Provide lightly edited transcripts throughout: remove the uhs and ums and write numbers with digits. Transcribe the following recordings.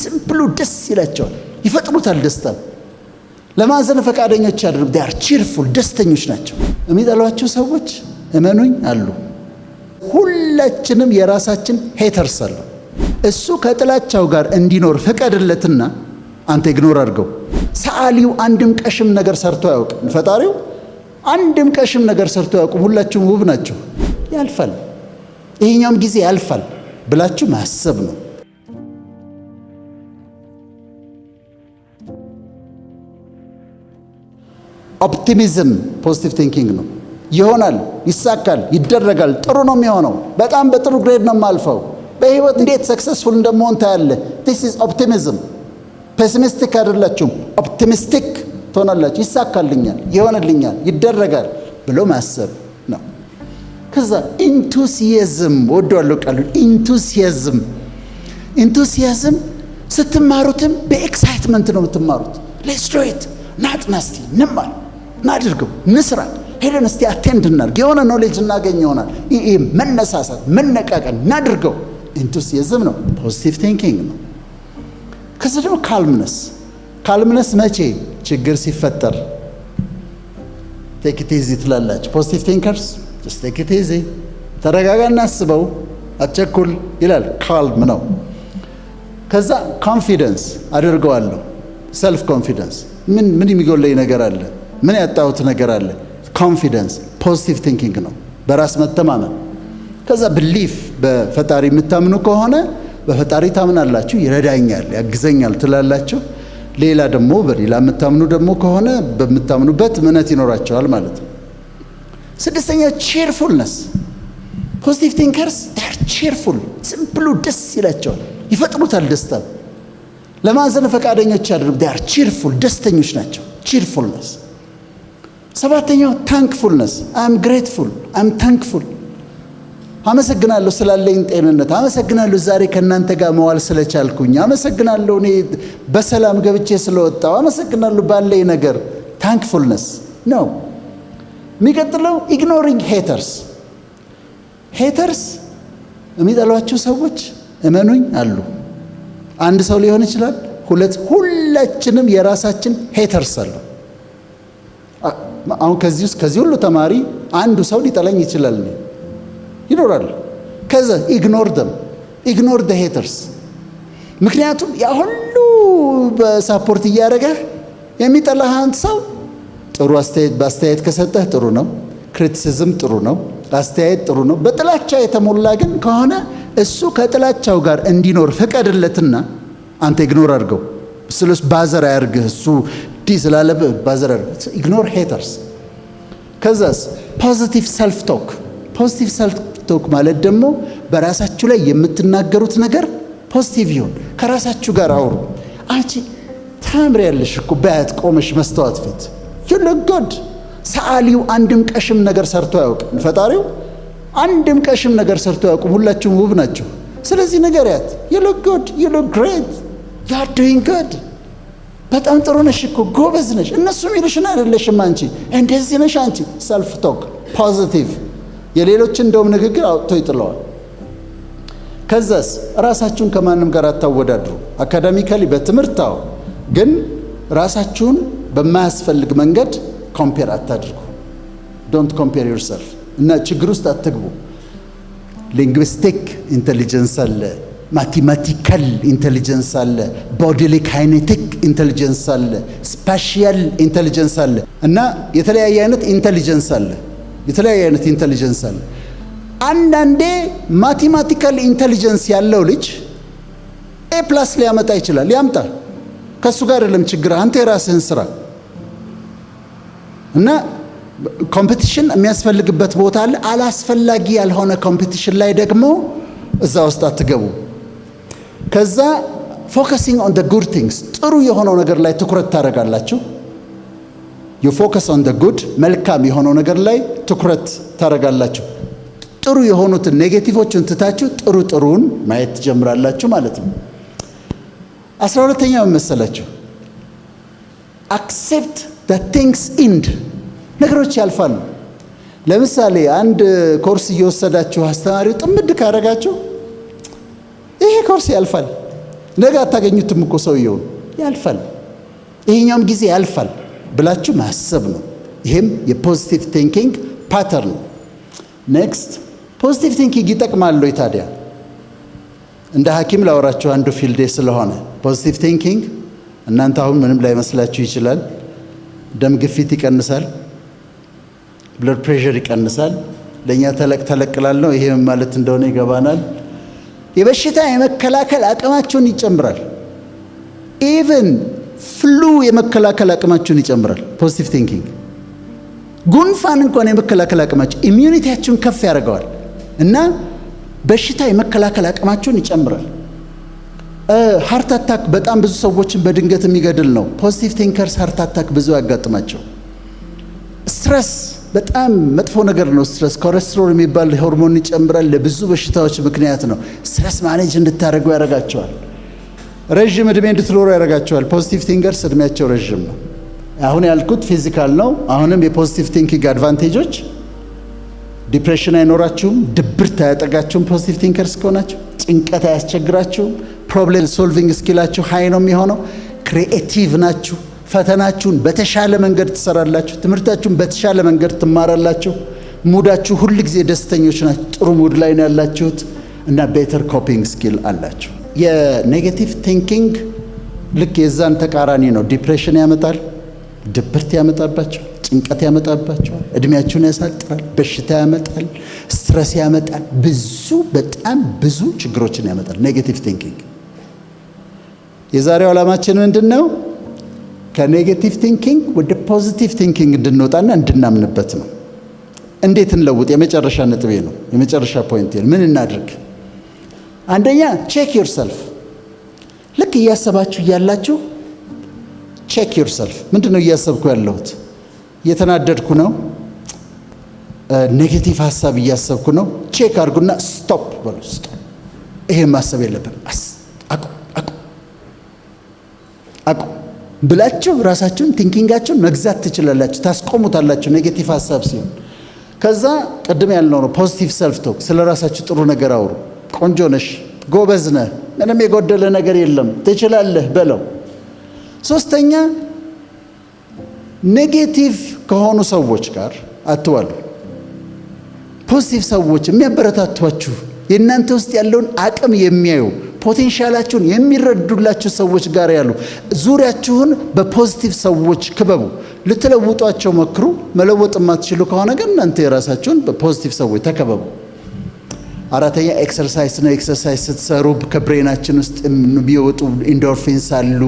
ሲምፕሉ ደስ ይላቸዋል፣ ይፈጥሩታል ደስታን። ለማዘን ፈቃደኞች ያደርጉ they are cheerful ደስተኞች ናቸው። የሚጠሏቸው ሰዎች እመኑኝ አሉ። ሁላችንም የራሳችን ሄተርስ አሉ። እሱ ከጥላቻው ጋር እንዲኖር ፈቀድለትና አንተ ኢግኖር አድርገው። ሰዓሊው አንድም ቀሽም ነገር ሰርቶ አያውቅም። ፈጣሪው አንድም ቀሽም ነገር ሰርቶ አያውቅም። ሁላችሁም ውብ ናቸው። ያልፋል፣ ይሄኛውም ጊዜ ያልፋል ብላችሁ ማሰብ ነው። ኦፕቲሚዝም ፖዚቲቭ ቲንኪንግ ነው። ይሆናል፣ ይሳካል፣ ይደረጋል፣ ጥሩ ነው የሚሆነው፣ በጣም በጥሩ ግሬድ ነው የማልፈው፣ በህይወት እንዴት ሰክሰስፉል እንደምሆን ታያለህ። ዲስ ኢዝ ኦፕቲሚዝም። ፔሲሚስቲክ አይደላችሁም፣ ኦፕቲሚስቲክ ትሆናላችሁ። ይሳካልኛል፣ ይሆንልኛል፣ ይደረጋል ብሎ ማሰብ ነው። ከዛ ኢንቱሲያዝም ወደዋለሁ ቃሉን ኢንቱሲያዝም። ኢንቱሲያዝም ስትማሩትም በኤክሳይትመንት ነው የምትማሩት። ሌትስ ዱ ኢት ናጥና እስቲ እንማር፣ እናድርገው፣ እንስራ፣ ሄደን እስቲ አቴንድ እናድርግ፣ የሆነ ኖሌጅ እናገኝ ይሆናል። ይሄ መነሳሳት፣ መነቃቀል፣ እናድርገው ኢንቱሲያዝም ነው፣ ፖዚቲቭ ቲንኪንግ ነው። ከዚህ ደግሞ ካልምነስ። ካልምነስ መቼ? ችግር ሲፈጠር ቴክ ኢት ኢዚ ትላላችሁ። ፖዚቲቭ ቲንከርስ ጀስት ቴክ ኢት ኢዚ፣ ተረጋጋ፣ እናስበው፣ አትቸኩል ይላል። ካልም ነው። ከዛ ኮንፊደንስ አድርገዋለሁ፣ ሰልፍ ኮንፊደንስ። ምን የሚጎለኝ ነገር አለ? ምን ያጣሁት ነገር አለ? ኮንፊደንስ ፖዚቲቭ ቲንኪንግ ነው፣ በራስ መተማመን። ከዛ ብሊፍ፣ በፈጣሪ የምታምኑ ከሆነ በፈጣሪ ታምናላችሁ፣ ይረዳኛል፣ ያግዘኛል ትላላችሁ። ሌላ ደግሞ በሌላ የምታምኑ ደግሞ ከሆነ በምታምኑበት እምነት ይኖራቸዋል ማለት ነው። ስድስተኛው ቼርፉልነስ። ፖዚቲቭ ቲንከርስ ዳር ቼርፉል፣ ሲምፕሉ ደስ ይላቸዋል፣ ይፈጥሩታል ደስታን። ለማዘን ፈቃደኞች ያደርጉ ዳር ቼርፉል ደስተኞች ናቸው። ቼርፉልነስ። ሰባተኛው ታንክፉልነስ። አም ግሬትፉል፣ አም ታንክፉል። አመሰግናለሁ ስላለኝ ጤንነት፣ አመሰግናለሁ ዛሬ ከእናንተ ጋር መዋል ስለቻልኩኝ፣ አመሰግናለሁ እኔ በሰላም ገብቼ ስለወጣው፣ አመሰግናለሁ ባለኝ ነገር። ታንክፉልነስ ነው። የሚቀጥለው ኢግኖሪንግ ሄተርስ። ሄተርስ የሚጠሏቸው ሰዎች እመኑኝ አሉ። አንድ ሰው ሊሆን ይችላል፣ ሁላችንም የራሳችን ሄተርስ አሉ። አሁን ከዚህ ሁሉ ተማሪ አንዱ ሰው ሊጠላኝ ይችላል፣ ይኖራል። ከዛ ኢግኖር ደ ሄተርስ። ምክንያቱም ያ ሁሉ በሳፖርት እያደረገ የሚጠላህን ሰው ጥሩ በአስተያየት ከሰጠህ ጥሩ ነው፣ ክሪቲሲዝም ጥሩ ነው፣ አስተያየት ጥሩ ነው። በጥላቻ የተሞላ ግን ከሆነ እሱ ከጥላቻው ጋር እንዲኖር ፈቀድለትና አንተ ኢግኖር አድርገው። ስለስ ባዘር አያርግህ፣ እሱ ዲ ስላለብህ ባዘር አያርግህ። ኢግኖር ሄተርስ። ከዛስ ፖዚቲቭ ሰልፍ ቶክ። ፖዚቲቭ ሰልፍ ቶክ ማለት ደግሞ በራሳችሁ ላይ የምትናገሩት ነገር ፖዚቲቭ ይሁን። ከራሳችሁ ጋር አውሩ። አንቺ ታምሪያለሽ እኮ በያት ቆመሽ መስተዋት ፊት you look good። ሰዓሊው አንድም ቀሽም ነገር ሰርቶ አያውቅም። ፈጣሪው አንድም ቀሽም ነገር ሰርቶ አያውቅም። ሁላችሁም ውብ ናቸው። ስለዚህ ነገርያት you look good, you look great, you are doing good። በጣም ጥሩ ነሽ እኮ ጎበዝ ነሽ። እነሱ የሚሉሽን አይደለሽም አንቺ እንደዚህ ነሽ አንቺ። ሰልፍ ቶክ ፖዚቲቭ። የሌሎችን እንደውም ንግግር አውጥቶ ይጥለዋል። ከዛስ ራሳችሁን ከማንም ጋር አታወዳድሩ። አካዳሚካሊ በትምህርታው ግን ራሳችሁን በማያስፈልግ መንገድ ኮምፔር አታድርጉ። ዶንት ኮምፔር ዮርሰልፍ እና ችግር ውስጥ አትግቡ። ሊንግዊስቲክ ኢንቴሊጀንስ አለ፣ ማቴማቲካል ኢንቴሊጀንስ አለ፣ ቦዲሊ ካይኔቲክ ኢንቴሊጀንስ አለ፣ ስፓሺያል ኢንቴሊጀንስ አለ እና የተለያየ አይነት ኢንቴሊጀንስ አለ። አንዳንዴ ማቴማቲካል ኢንቴሊጀንስ ያለው ልጅ ኤ ፕላስ ሊያመጣ ይችላል፣ ያምጣ። ከሱ ጋር አይደለም ችግር፣ አንተ የራስህን ስራ እና ኮምፒቲሽን የሚያስፈልግበት ቦታ አለ። አላስፈላጊ ያልሆነ ኮምፒቲሽን ላይ ደግሞ እዛ ውስጥ አትገቡ። ከዛ ፎከሲንግ ኦን ደ ጉድ ቲንግስ፣ ጥሩ የሆነው ነገር ላይ ትኩረት ታደርጋላችሁ። ዩ ፎከስ ኦን ደ ጉድ፣ መልካም የሆነው ነገር ላይ ትኩረት ታደርጋላችሁ። ጥሩ የሆኑትን ኔጌቲቮችን ትታችሁ ጥሩን ማየት ትጀምራላችሁ ማለት ነው። 12ኛው መሰላችሁ አክሴፕት the things end። ነገሮች ያልፋሉ። ለምሳሌ አንድ ኮርስ እየወሰዳችሁ አስተማሪው ጥምድ ካረጋችሁ ይሄ ኮርስ ያልፋል፣ ነገ አታገኙትም እኮ ሰውየውን። ያልፋል፣ ይሄኛውም ጊዜ ያልፋል ብላችሁ ማሰብ ነው። ይሄም የፖዚቲቭ ቲንኪንግ ፓተርን ነው። ኔክስት ፖዚቲቭ ቲንኪንግ ይጠቅማል ወይ ታዲያ? እንደ ሐኪም ላወራችሁ አንዱ ፊልዴ ስለሆነ ፖዚቲቭ ቲንኪንግ እናንተ አሁን ምንም ላይመስላችሁ ይችላል። ደም ግፊት ይቀንሳል፣ ብለድ ፕሬሸር ይቀንሳል። ለእኛ ተለቅላል ነው ይሄ ማለት እንደሆነ ይገባናል። የበሽታ የመከላከል አቅማችሁን ይጨምራል። ኢቭን ፍሉ የመከላከል አቅማችሁን ይጨምራል ፖዚቲቭ ቲንኪንግ። ጉንፋን እንኳን የመከላከል አቅማችሁ ኢሚዩኒቲያችሁን ከፍ ያደርገዋል እና በሽታ የመከላከል አቅማችሁን ይጨምራል። ሃርት አታክ በጣም ብዙ ሰዎችን በድንገት የሚገድል ነው። ፖዚቲቭ ቲንከርስ ሃርት አታክ ብዙ ያጋጥማቸው። ስትረስ በጣም መጥፎ ነገር ነው። ስትረስ ኮሌስትሮል የሚባል ሆርሞን ይጨምራል። ለብዙ በሽታዎች ምክንያት ነው። ስትረስ ማኔጅ እንድታደርጉ ያደርጋቸዋል። ረዥም ዕድሜ እንድትኖሩ ያደርጋቸዋል። ፖዚቲቭ ቲንከርስ ዕድሜያቸው ረዥም ነው። አሁን ያልኩት ፊዚካል ነው። አሁንም የፖዚቲቭ ቲንኪንግ አድቫንቴጆች ዲፕሬሽን አይኖራችሁም፣ ድብርት አያጠቃችሁም። ፖዚቲቭ ቲንከርስ ከሆናችሁ ጭንቀት አያስቸግራችሁም። ፕሮብሌም ሶልቪንግ ስኪላችሁ ሃይ ነው የሚሆነው። ክሪኤቲቭ ናችሁ። ፈተናችሁን በተሻለ መንገድ ትሰራላችሁ። ትምህርታችሁን በተሻለ መንገድ ትማራላችሁ። ሙዳችሁ ሁል ጊዜ ደስተኞች ናችሁ። ጥሩ ሙድ ላይ ነው ያላችሁት እና ቤተር ኮፒንግ ስኪል አላችሁ። የኔጌቲቭ ቲንኪንግ ልክ የዛን ተቃራኒ ነው። ዲፕሬሽን ያመጣል፣ ድብርት ያመጣባቸዋል፣ ጭንቀት ያመጣባቸዋል፣ እድሜያችሁን ያሳጥራል፣ በሽታ ያመጣል፣ ስትረስ ያመጣል፣ በጣም ብዙ ችግሮችን ያመጣል ኔጌቲቭ ቲንኪንግ። የዛሬው ዓላማችን ምንድን ነው? ከኔጌቲቭ ቲንኪንግ ወደ ፖዚቲቭ ቲንኪንግ እንድንወጣና እንድናምንበት ነው። እንዴት እንለውጥ? የመጨረሻ ነጥቤ ነው። የመጨረሻ ፖይንት ምን እናድርግ? አንደኛ ቼክ ዮርሰልፍ። ልክ እያሰባችሁ እያላችሁ ቼክ ዮርሰልፍ። ምንድን ነው እያሰብኩ ያለሁት? እየተናደድኩ ነው? ኔጌቲቭ ሀሳብ እያሰብኩ ነው? ቼክ አድርጉና ስቶፕ በሉ። ስቶፕ፣ ይሄን ማሰብ የለብን፣ አቁም ብላችሁ ራሳችሁን ቲንኪንጋችሁን መግዛት ትችላላችሁ። ታስቆሙታላችሁ ኔጌቲቭ ሀሳብ ሲሆን። ከዛ ቅድም ያልነው ነው ፖዚቲቭ ሰልፍ ቶክ። ስለ ራሳችሁ ጥሩ ነገር አውሩ። ቆንጆ ነሽ፣ ጎበዝ ነህ፣ ምንም የጎደለ ነገር የለም፣ ትችላለህ በለው። ሶስተኛ ኔጌቲቭ ከሆኑ ሰዎች ጋር አትዋሉ። ፖዚቲቭ ሰዎች የሚያበረታቷችሁ፣ የእናንተ ውስጥ ያለውን አቅም የሚያዩ፣ ፖቴንሻላችሁን የሚረዱላችሁ ሰዎች ጋር ያሉ፣ ዙሪያችሁን በፖዚቲቭ ሰዎች ክበቡ። ልትለውጧቸው ሞክሩ። መለወጥ የማትችሉ ከሆነ ግን እናንተ የራሳችሁን በፖዚቲቭ ሰዎች ተከበቡ። አራተኛ ኤክሰርሳይዝ ነው። ኤክሰርሳይዝ ስትሰሩ ከብሬናችን ውስጥ የሚወጡ ኢንዶርፊንስ አሉ።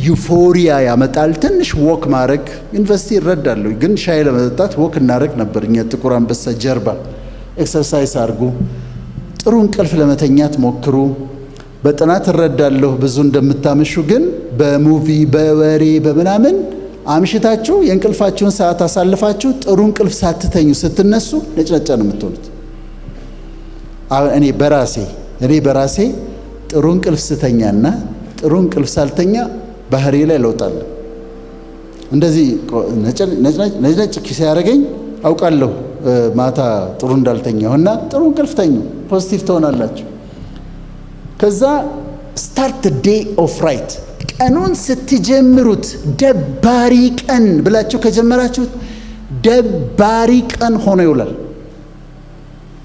ዩፎሪያ ያመጣል። ትንሽ ወክ ማድረግ ዩኒቨርሲቲ ይረዳለሁ፣ ግን ሻይ ለመጠጣት ወክ እናደርግ ነበር እኛ ጥቁር አንበሳ ጀርባ። ኤክሰርሳይዝ አድርጉ። ጥሩ እንቅልፍ ለመተኛት ሞክሩ። በጥናት እረዳለሁ ብዙ እንደምታመሹ፣ ግን በሙቪ በወሬ በምናምን አምሽታችሁ የእንቅልፋችሁን ሰዓት አሳልፋችሁ ጥሩ እንቅልፍ ሳትተኙ ስትነሱ ነጭነጫ ነው የምትሆኑት። እኔ በራሴ ጥሩ እንቅልፍ ስተኛና ጥሩ እንቅልፍ ሳልተኛ ባህሪ ላይ ለውጣለሁ። እንደዚህ ነጭነጭ ሲያደርገኝ አውቃለሁ ማታ ጥሩ እንዳልተኛሁ እና ጥሩ እንቅልፍ ተኙ፣ ፖዚቲቭ ትሆናላችሁ። ከዛ ስታርት ዴይ ኦፍ ራይት። ቀኑን ስትጀምሩት ደባሪ ቀን ብላችሁ ከጀመራችሁት ደባሪ ቀን ሆኖ ይውላል።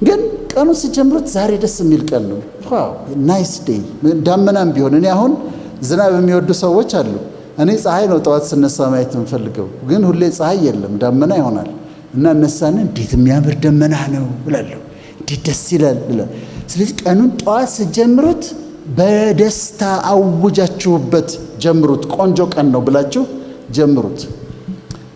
ግን ቀኑን ስትጀምሩት ዛሬ ደስ የሚል ቀን ነው፣ ናይስ ዴይ። ዳመናም ቢሆን እኔ አሁን ዝናብ የሚወዱ ሰዎች አሉ። እኔ ፀሐይ ነው ጠዋት ስነሳ ማየት የምፈልገው፣ ግን ሁሌ ፀሐይ የለም ዳመና ይሆናል እና እነሳን እንዴት የሚያምር ደመና ነው ብላለሁ፣ እንዴት ደስ ይላል ብላ። ስለዚህ ቀኑን ጠዋት ስትጀምሩት በደስታ አውጃችሁበት ጀምሩት። ቆንጆ ቀን ነው ብላችሁ ጀምሩት።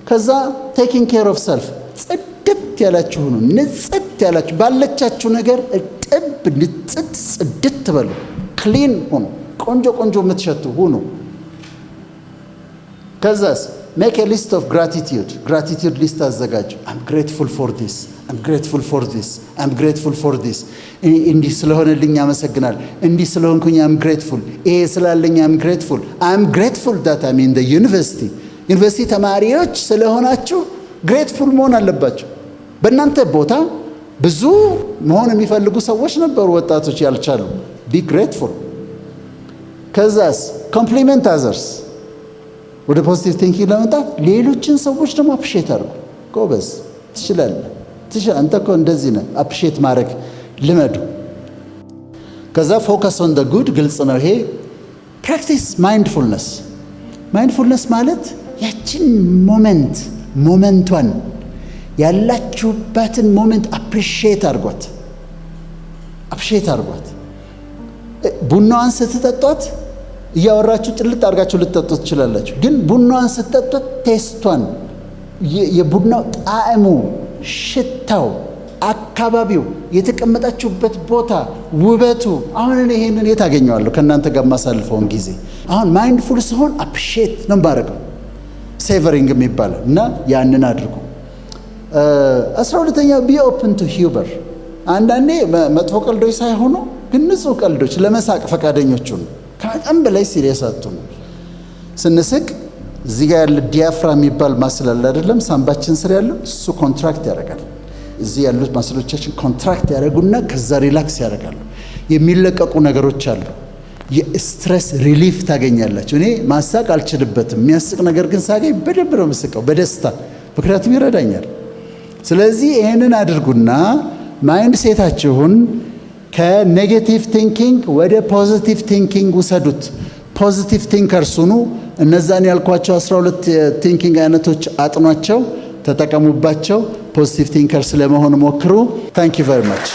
ከዛ ቴኪንግ ኬር ኦፍ ሰልፍ፣ ጽድት ያላችሁ ሁኑ። ንጽት ያላችሁ ባለቻችሁ ነገር ጥብ ንጽት ጽድት በሉ። ክሊን ሁኑ። ቆንጆ የምትሸቱ ሁኑ። ከዛስ ሜክ ኤ ሊስት ኦፍ ግራቲቲዩድ ሊስት አዘጋጁ። አም ግሬትፉል ፎር ዲስ፣ አም ግሬትፉል ፎር ዲስ፣ አም ግሬትፉል ፎር ዲስ። እንዲህ ስለሆነልኝ አመሰግናል፣ እንዲህ ስለሆንኩኝ አም ግሬትፉል፣ ይሄ ስላለኝ አም ግሬትፉል፣ አም ግሬትፉል ዳት አም ኢን ዘ ዩኒቨርሲቲ ተማሪዎች ስለሆናችሁ ግሬትፉል መሆን አለባችሁ። በእናንተ ቦታ ብዙ መሆን የሚፈልጉ ሰዎች ነበሩ፣ ወጣቶች ያልቻሉ። ቢ ግሬትፉል። ከዛስ ኮምፕሊመንት አዘርስ። ወደ ፖዚቲቭ ቲንኪንግ ለመምጣት ሌሎችን ሰዎች ደግሞ አፕሪሼት አድርጉ። ጎበዝ ትችላለህ፣ አንተ እኮ እንደዚህ ነህ። አፕሪሼት ማድረግ ልመዱ። ከዛ ፎከስ ኦን ደ ጉድ፣ ግልጽ ነው ይሄ። ፕራክቲስ ማይንድፉልነስ። ማይንድፉልነስ ማለት ያችን ሞመንቷን ያላችሁባትን ሞመንት አፕሪሼት አድርጓት። ቡናዋን ስትጠጧት እያወራችሁ ጭልጥ አድርጋችሁ ልትጠጡት ትችላላችሁ። ግን ቡናዋን ስትጠጧት ቴስቷን፣ የቡናው ጣዕሙ፣ ሽታው፣ አካባቢው፣ የተቀመጣችሁበት ቦታ፣ ውበቱ። አሁን እኔ ይሄንን የት አገኘዋለሁ? ከእናንተ ጋር ማሳልፈውን ጊዜ። አሁን ማይንድፉል ሲሆን አፕሪሼት ነው ባረገው፣ ሴቨሪንግ የሚባለው እና ያንን አድርጉ። 12ኛው ቢ ኦፕን ቱ ሂውመር። አንዳንዴ መጥፎ ቀልዶች ሳይሆኑ ግን ንጹህ ቀልዶች ለመሳቅ ፈቃደኞቹ ነው። ከመጠን በላይ ሲሪየስ አትሁኑ። ስንስቅ እዚህ ጋር ያለ ዲያፍራም የሚባል ማስል አለ አይደለም? ሳምባችን ስር ያለው እሱ ኮንትራክት ያደርጋል። እዚህ ያሉት ማስሎቻችን ኮንትራክት ያደርጉና ከዛ ሪላክስ ያደርጋሉ። የሚለቀቁ ነገሮች አሉ። የስትረስ ሪሊፍ ታገኛላችሁ። እኔ ማሳቅ አልችልበትም። የሚያስቅ ነገር ግን ሳገኝ በደንብ ነው የምስቀው፣ በደስታ ምክንያቱም ይረዳኛል። ስለዚህ ይህንን አድርጉና ማይንድ ሴታችሁን ከኔጌቲቭ ቲንኪንግ ወደ ፖዚቲቭ ቲንኪንግ ውሰዱት። ፖዚቲቭ ቲንከርስ ሁኑ። እነዛን ያልኳቸው 12 የቲንኪንግ አይነቶች አጥኗቸው፣ ተጠቀሙባቸው። ፖዚቲቭ ቲንከርስ ለመሆን ሞክሩ። ታንክ ዩ ቨሪ ማች።